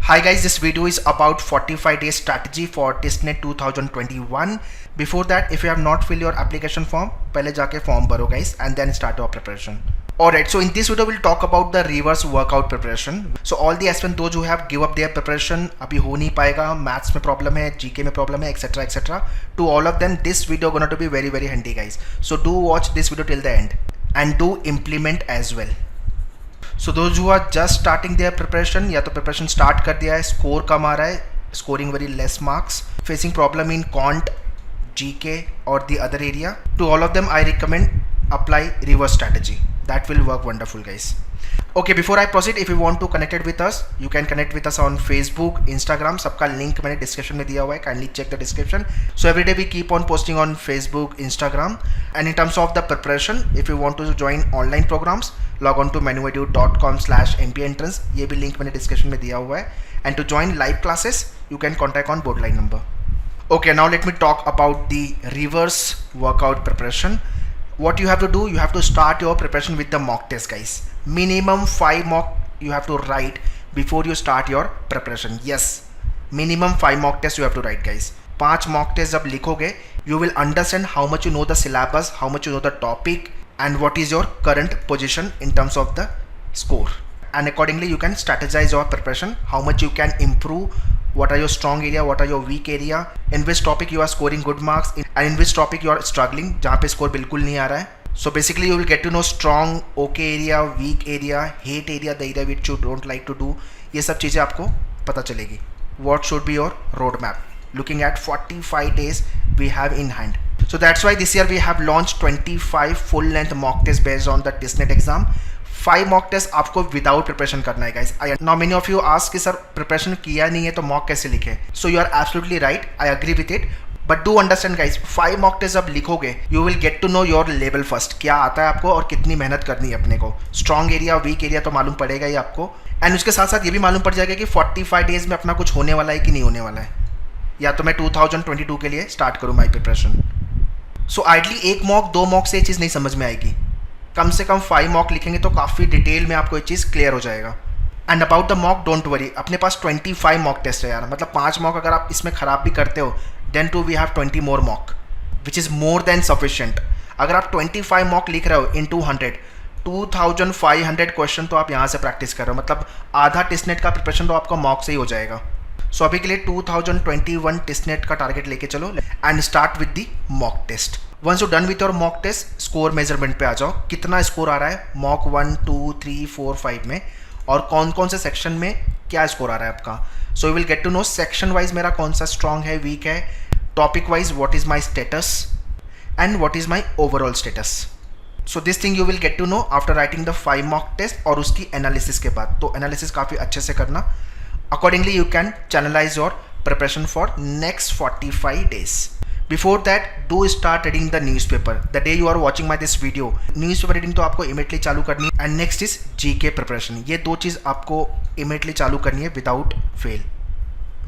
Hi guys, this video is about 45 day strategy for TISSNET 2021. Before that, if you have not filled your application form, पहले जाके form भरो guys and then start your preparation. Alright, so in this video we'll talk about the reverse workout preparation. So all the aspirants those who have give up their preparation, अभी हो नहीं पाएगा, maths में problem है, GK में problem है, etc etc. To all of them, this video gonna to be very handy guys. So do watch this video till the end and do implement as well. So those who are just starting their preparation या तो preparation start कर दिया है, score कम आ रहा है, scoring very less marks, facing problem in quant, GK or the other area, to all of them I recommend apply reverse strategy. That will work wonderful guys. Okay, before I proceed, if you want to connect it with us, you can connect with us on Facebook, Instagram. सबका link मैंने description में दिया हुआ है. Kindly check the description. So every day we keep on posting on Facebook, Instagram. And in terms of the preparation, if you want to join online programs, log on to manuedu.com/mpentrance. ये भी link मैंने description में दिया हुआ है. And to join live classes, you can contact on board line number. Okay, now let me talk about the reverse workout preparation. What you have to do, you have to start your preparation with the mock test guys. Minimum 5 mock you have to write before you start your preparation. Yes, minimum 5 mock tests you have to write guys. 5 mock tests जब लिखोगे, you will understand how much you know the syllabus, how much you know the topic and what is your current position in terms of the score. And accordingly you can strategize your preparation, how much you can improve, what are your strong area, what are your weak area, in which topic you are scoring good marks and in which topic you are struggling, जहाँ पे score बिल्कुल नहीं आ रहा है. So basically you will get to know strong, okay area, weak area, hate area, the area which you don't like to do. ये सब चीज़ें आपको पता चलेगी. What should be your roadmap? Looking at 45 days we have in hand. So that's why this year we have launched 25 full length mock tests based on the TISSNET exam. 5 mock test आपको without preparation करना है guys. Now many of you ask कि sir preparation किया नहीं है तो mock कैसे लिखे. So you are absolutely right, I agree with it, but do understand guys, 5 mock test जब लिखोगे you will get to know your level first, क्या आता है आपको और कितनी मेहनत करनी है अपने को. स्ट्रॉन्ग एरिया, वीक एरिया तो मालूम पड़ेगा ही आपको, एंड उसके साथ साथ ये भी मालूम पड़ जाएगा कि 45 डेज में अपना कुछ होने वाला है कि नहीं होने वाला है, या तो मैं 2022 के लिए स्टार्ट करूँ माई प्रिपरेशन. सो आइडली एक मॉक 2 मॉक से ये चीज़ नहीं समझ में आएगी, कम से कम 5 मॉक लिखेंगे तो काफ़ी डिटेल में आपको ये चीज़ क्लियर हो जाएगा. And about the mock don't worry, अपने पास 25 मॉक टेस्ट है यार, मतलब 5 मॉक अगर आप इसमें ख़राब भी करते हो then too we have 20 more mock which is more than sufficient. अगर आप 25 मॉक लिख रहे हो इन 2500 क्वेश्चन तो आप यहाँ से प्रैक्टिस कर रहे हो, मतलब आधा टिस्नेट का प्रिपरेशन तो आपका मॉक से ही हो जाएगा. सो अभी के लिए 2021 टिस्नेट का टारगेट लेके चलो and start with the mock test. Once you done with your mock test, score measurement पे आ जाओ. कितना स्कोर आ रहा है मॉक 1, 2, 3, 4, 5 में, और कौन कौन से सेक्शन में क्या स्कोर आ रहा है आपका. So you will get to know section wise मेरा कौन सा स्ट्रॉन्ग है, वीक है, topic wise what is my status and what is my overall status. So this thing you will get to know after writing the 5 mock test और उसकी analysis के बाद. तो एनालिसिस काफ़ी अच्छे से करना. Accordingly you can channelise your preparation for next 45 days. Before that, do start reading the newspaper. The day you are watching my this video, newspaper reading तो आपको immediately चालू करनी है. And next is GK preparation. ये 2 चीज़ आपको immediately चालू करनी है without fail.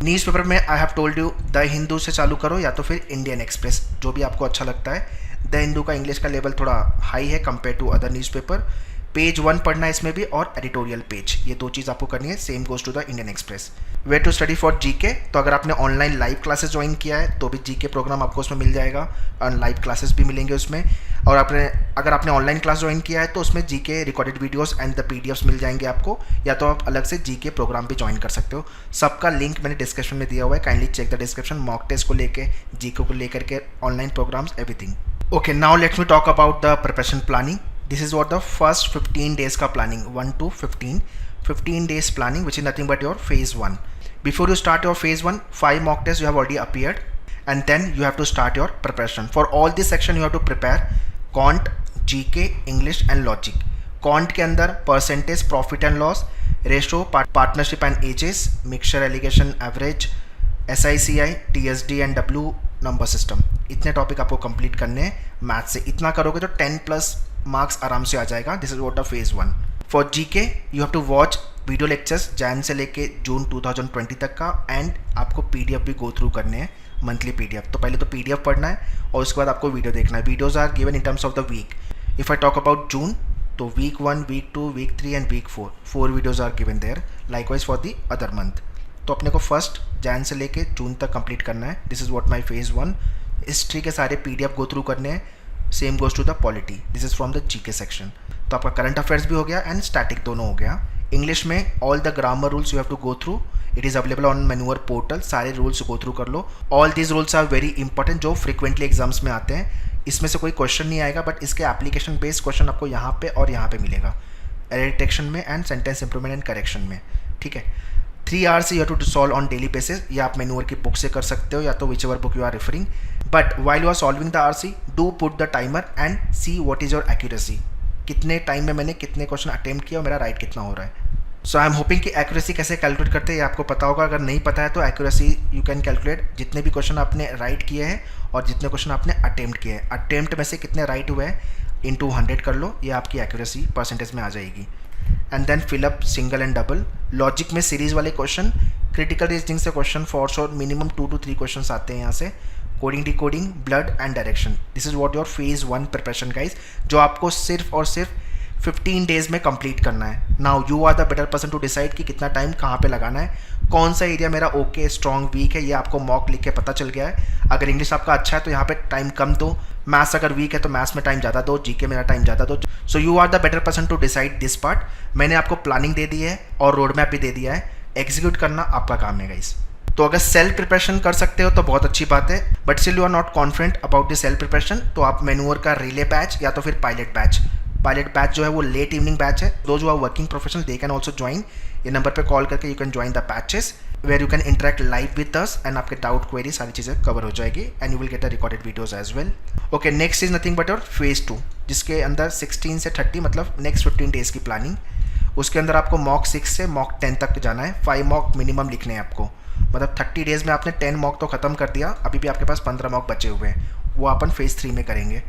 न्यूज़पेपर में I have told you the Hindu से चालू करो या तो फिर इंडियन एक्सप्रेस, जो भी आपको अच्छा लगता है. द हिंदू का इंग्लिश का लेवल थोड़ा हाई है compare to other newspaper. Page 1 पढ़ना है इसमें भी, और एडिटोरियल पेज, ये 2 चीज़ आपको करनी है. Same goes to the Indian Express. Where to study for GK, तो अगर आपने ऑनलाइन लाइव क्लासेस ज्वाइन किया है तो भी जीके प्रोग्राम आपको उसमें मिल जाएगा और लाइव क्लासेस भी मिलेंगे उसमें. और अगर आपने ऑनलाइन क्लास ज्वाइन किया है तो उसमें GK recorded videos and the PDFs मिल जाएंगे आपको, या तो आप अलग से जीके प्रोग्राम भी ज्वाइन कर सकते हो. सबका लिंक मैंने डिस्क्रिप्शन में दिया हुआ है, kindly check the description. Mock test को लेके, जीके को लेकर के, online programs, everything. Okay, now let's me talk about the preparation planning. This is what the first 15 days का planning, 1 to 15 days planning, which is nothing but your phase 1. Before you start your phase 1, 5 mock tests you have already appeared, and then you have to start your preparation. For all this section you have to prepare quant, GK, English and logic. Quant के अंदर percentage, profit and loss, ratio, partnership and ages, mixture, allegation, average, SICI, TSD and W, number system. इतने topic आपको complete करने हैं math से. इतना करोगे तो 10+ मार्क्स आराम से आ जाएगा. This is what the phase 1. For GK you have to watch video lectures Jan से लेके जून 2020 तक का, एंड आपको पीडीएफ भी गो थ्रू करने हैं, मंथली पीडीएफ. तो पहले तो पीडीएफ पढ़ना है और उसके बाद आपको वीडियो देखना है. Videos are given in terms of the week. If I talk about June, तो week 1, week 2, week 3 and week 4 videos are given there. Likewise for the other month. तो अपने को 1 जैन से लेके जून तक कंप्लीट करना है. This is what my phase 1. History के सारे PDF गो थ्रू करने हैं. Same goes to the polity. This is from the GK section. तो आपका करंट अफेयर्स भी हो गया एंड स्टैटिक दोनों हो गया. इंग्लिश में all the grammar rules you have to go through. It is available on manual portal. सारे रूल्स गो थ्रू कर लो. All these rules are very important जो फ्रिक्वेंटली एग्जाम्स में आते हैं. इसमें से कोई क्वेश्चन नहीं आएगा, बट इसके एप्लीकेशन बेस्ड क्वेश्चन आपको यहाँ पे और यहाँ पे मिलेगा, एरर डिटेक्शन में and sentence improvement and correction में. ठीक है. 3 hours you have to solve on daily basis. या आप मैन्यूअर की बुक से कर सकते हो या तो whichever book you are referring. But while you are solving the RC, do put the timer and see what is your accuracy. कितने टाइम में मैंने कितने क्वेश्चन अटेम्प्ट किया और मेरा राइट कितना हो रहा है. सो आई एम होपिंग कि एक्यूरेसी कैसे कैलकुलेट करते हैं ये आपको पता होगा. अगर नहीं पता है तो एक्यूरेसी यू कैन कैलकुलेट जितने भी क्वेश्चन आपने राइट किए हैं और जितने क्वेश्चन आपने अटेम्प्ट किए हैं. अटेम्प्ट में से कितने राइट हुए हैं इंटू 100 कर लो, ये आपकी एक्यूरेसी परसेंटेज में आ जाएगी. And then fill up single and double. Logic में सीरीज वाले क्वेश्चन, क्रिटिकल रीजनिंग से question for sure minimum 2 to 3 question आते हैं यहाँ से. Coding decoding, blood and direction. This is what your phase 1 preparation guys, जो आपको सिर्फ और सिर्फ 15 डेज में कंप्लीट करना है. Now you are the better person to decide कि कितना टाइम कहाँ पे लगाना है, कौन सा एरिया मेरा ओके स्ट्रॉन्ग वीक है. ये आपको मॉक लिख के पता चल गया है. अगर इंग्लिश आपका अच्छा है तो यहाँ पे टाइम कम दो. मैथ्स अगर वीक है तो मैथ्स में टाइम ज़्यादा दो. GK में टाइम ज़्यादा दो. So you are the better person to decide this part. मैंने आपको प्लानिंग दे दी है और रोड मैप भी दे दिया है. एग्जीक्यूट करना आपका काम है गाइस. तो अगर सेल्फ प्रिपरेशन कर सकते हो तो बहुत अच्छी बात है, but still you are not confident about the self preparation, तो आप मैन्यूअर का रिले बैच या तो फिर पायलट बैच. पायलट बैच जो है वो लेट इवनिंग बैच है. Those who are working professional they can also join. ये नंबर पे कॉल करके you can join the batches where you can interact live with us and आपके doubt query सारी चीज़ें कवर हो जाएगी and you will get the recorded videos as well. Okay, next is nothing but your phase 2, जिसके अंदर 16 से 30 मतलब next 15 days की प्लानिंग. उसके अंदर आपको मॉक 6 से मॉक 10 तक जाना है. 5 मॉक मिनिमम लिखने हैं आपको. मतलब 30 डेज में आपने 10 मॉक तो खत्म कर दिया, अभी भी आपके पास 15 मॉक बचे हुए हैं. वो अपन फेज़ 3 में करेंगे.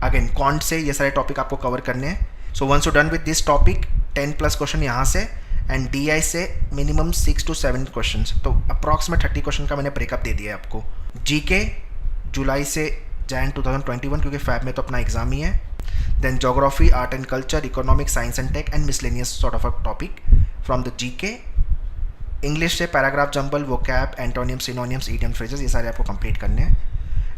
अगेन कॉन्ट से ये सारे टॉपिक आपको कवर करने हैं. So once you done with this topic, 10+ question यहाँ से एंड DI से मिनिमम 6 to 7 क्वेश्चन. तो अप्रॉक्सीमेट 30 क्वेश्चन का मैंने ब्रेकअप दे दिया है आपको. GK जुलाई से जैन 2021, क्योंकि फैब में तो अपना एग्जाम ही है. Then geography, art and culture, economics, science and tech and miscellaneous sort of a topic from the GK. English से paragraph jumble, vocab, antonym, synonyms, idiom, phrases, ये सारे आपको कंप्लीट करने हैं.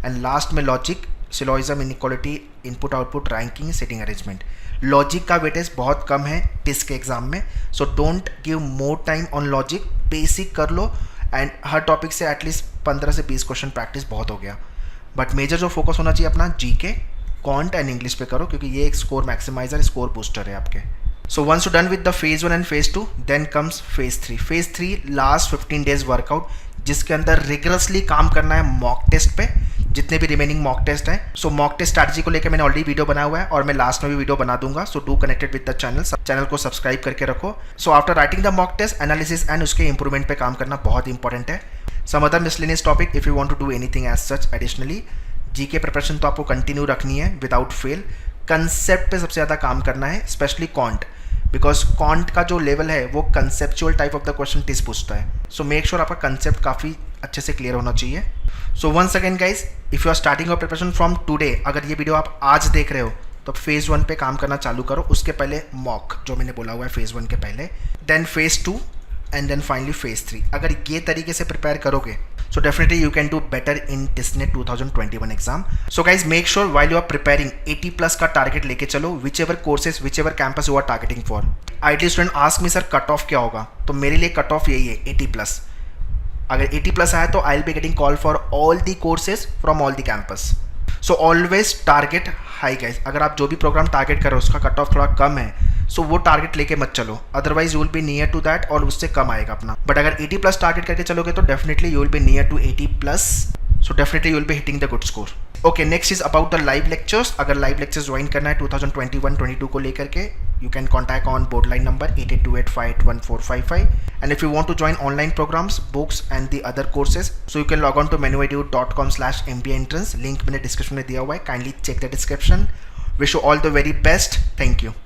एंड लास्ट में logic, syllogism, inequality, input output, ranking, setting arrangement. Logic का weightage बहुत कम है टिस्ट के एग्जाम में, so don't give more time on logic. Basic कर लो एंड हर टॉपिक से एटलीस्ट 15 से 20 क्वेश्चन प्रैक्टिस बहुत हो गया. बट मेजर जो फोकस होना चाहिए अपना GK, कॉन्ट एंड इंग्लिश पे करो, क्योंकि ये एक स्कोर मैक्सिमाइजर, स्कोर बूस्टर है आपके. So once you're done with the phase 1 and phase 2, then comes phase 3. phase 3 last 15 days workout, जिसके अंदर रिगरसली काम करना है मॉक टेस्ट पे, जितने भी रिमेनिंग मॉक टेस्ट हैं. सो मॉक टेस्ट स्ट्रैटेजी को लेकर मैंने ऑलरेडी वीडियो बनाया हुआ है और मैं लास्ट में भी वीडियो बना दूंगा. So do connected with the channel को सब्सक्राइब करके रखो. So after writing the mock test, analysis and उसके इंप्रूवमेंट पे काम करना बहुत इंपॉर्टेंट है. Some other miscellaneous topic if you want to do anything as such additionally. GK preparation तो आपको कंटिन्यू रखनी है विदाउट फेल. कंसेप्ट पे सबसे ज़्यादा काम करना है, स्पेशली कॉन्ट, बिकॉज कॉन्ट का जो लेवल है वो conceptual type of the question TISS पूछता है. सो मेक श्योर आपका कंसेप्ट काफ़ी अच्छे से क्लियर होना चाहिए. So once again guys, if you are starting your preparation from today, अगर ये वीडियो आप आज देख रहे हो तो फेज़ 1 पे काम करना चालू करो. उसके पहले मॉक जो मैंने बोला हुआ है फेज़ 1 के पहले, then phase 2 and then finally phase 3. अगर ये तरीके से प्रिपेयर करोगे so definitely you can do better in TISSNET 2021 exam. So guys, make sure while you are preparing 80+ का टारगेट लेके चलो, whichever courses, whichever campus you are targeting for. Ideally student ask me sir cut off क्या होगा, तो मेरे लिए cut off यही है 80+. अगर 80+ आया तो I'll be getting call for all the courses from all the campus. So always target high guys. अगर आप जो भी प्रोग्राम टारगेट करो उसका कट ऑफ थोड़ा कम है, सो वो टारगेट लेके मत चलो, otherwise you will be near to that और उससे कम आएगा अपना. बट अगर 80+ टारगेट करके चलोगे तो definitely you will be near to 80+, so definitely you will be hitting the good score. Okay, next is about the live lectures. अगर live lectures join करना है 2021-22 को लेकर के, you can contact on board line number 8828581455. And if you want to join online programs, books and the other courses, so you can log on to menuedu.com/MBA entrance. Link मैंने description में दिया हुआ है. Kindly check the description. Wish you all the very best. Thank you.